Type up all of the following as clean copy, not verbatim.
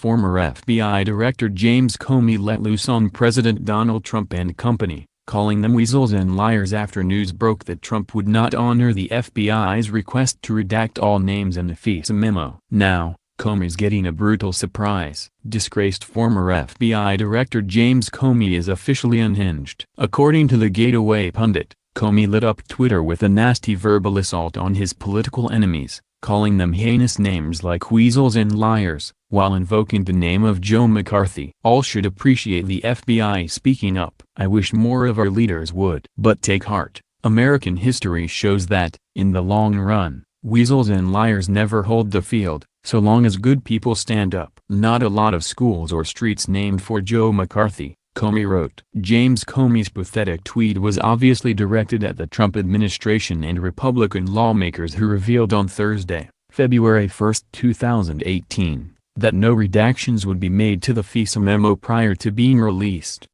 Former FBI Director James Comey let loose on President Donald Trump and company, calling them weasels and liars after news broke that Trump would not honor the FBI's request to redact all names in the FISA memo. Now, Comey's getting a brutal surprise. Disgraced former FBI Director James Comey is officially unhinged. According to the Gateway pundit, Comey lit up Twitter with a nasty verbal assault on his political enemies, calling them heinous names like weasels and liars, while invoking the name of Joe McCarthy. All should appreciate the FBI speaking up. I wish more of our leaders would. But take heart. American history shows that, in the long run, weasels and liars never hold the field, so long as good people stand up. Not a lot of schools or streets named for Joe McCarthy, Comey wrote. James Comey's pathetic tweet was obviously directed at the Trump administration and Republican lawmakers who revealed on Thursday, February 1, 2018, that no redactions would be made to the FISA memo prior to being released.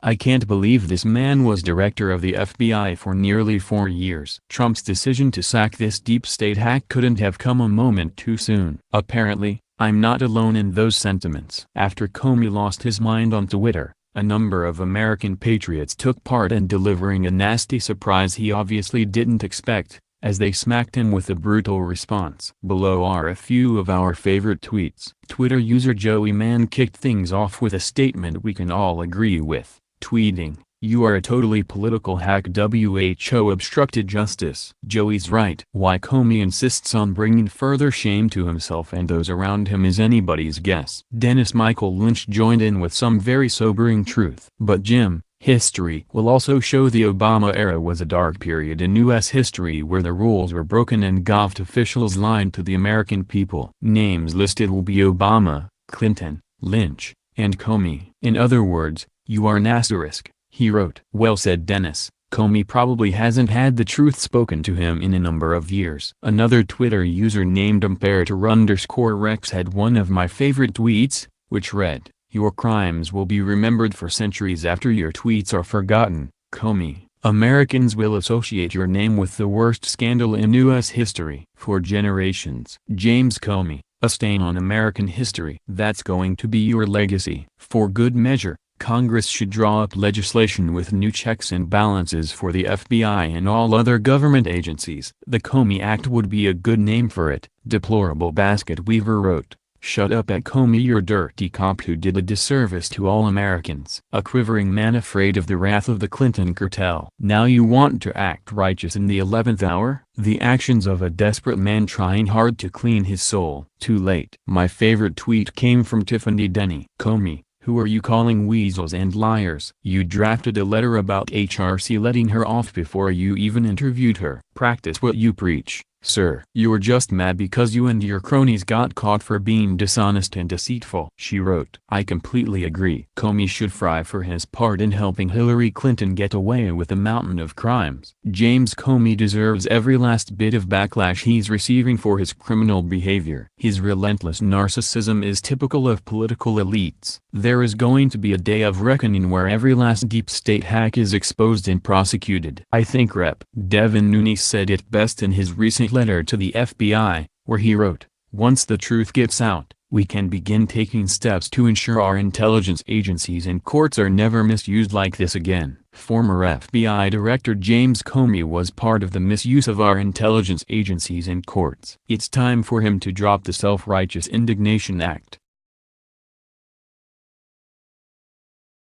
I can't believe this man was director of the FBI for nearly 4 years. Trump's decision to sack this deep state hack couldn't have come a moment too soon. Apparently, I'm not alone in those sentiments. After Comey lost his mind on Twitter, a number of American patriots took part in delivering a nasty surprise he obviously didn't expect, as they smacked him with a brutal response. Below are a few of our favorite tweets. Twitter user Joey Man kicked things off with a statement we can all agree with, tweeting, "You are a totally political hack. WHO obstructed justice." Joey's right. Why Comey insists on bringing further shame to himself and those around him is anybody's guess. Dennis Michael Lynch joined in with some very sobering truth. But Jim, history will also show the Obama era was a dark period in U.S. history where the rules were broken and government officials lied to the American people. Names listed will be Obama, Clinton, Lynch, and Comey. In other words, you are an asterisk, he wrote. Well said, Dennis. Comey probably hasn't had the truth spoken to him in a number of years. Another Twitter user named Imperator_Rex had one of my favorite tweets, which read, "Your crimes will be remembered for centuries after your tweets are forgotten, Comey. Americans will associate your name with the worst scandal in U.S. history for generations." James Comey, a stain on American history. That's going to be your legacy. For good measure, Congress should draw up legislation with new checks and balances for the FBI and all other government agencies. The Comey Act would be a good name for it, Deplorable Basket Weaver wrote. Shut up at Comey, you dirty cop who did a disservice to all Americans. A quivering man afraid of the wrath of the Clinton cartel. Now you want to act righteous in the 11th hour? The actions of a desperate man trying hard to clean his soul. Too late. My favorite tweet came from Tiffany Denny. Comey, who are you calling weasels and liars? You drafted a letter about HRC letting her off before you even interviewed her. Practice what you preach, sir. You're just mad because you and your cronies got caught for being dishonest and deceitful. She wrote. I completely agree. Comey should fry for his part in helping Hillary Clinton get away with a mountain of crimes. James Comey deserves every last bit of backlash he's receiving for his criminal behavior. His relentless narcissism is typical of political elites. There is going to be a day of reckoning where every last deep state hack is exposed and prosecuted. I think Rep. Devin Nunes said it best in his recent letter to the FBI, where he wrote, "Once the truth gets out, we can begin taking steps to ensure our intelligence agencies and courts are never misused like this again." Former FBI Director James Comey was part of the misuse of our intelligence agencies and courts. It's time for him to drop the self-righteous indignation act.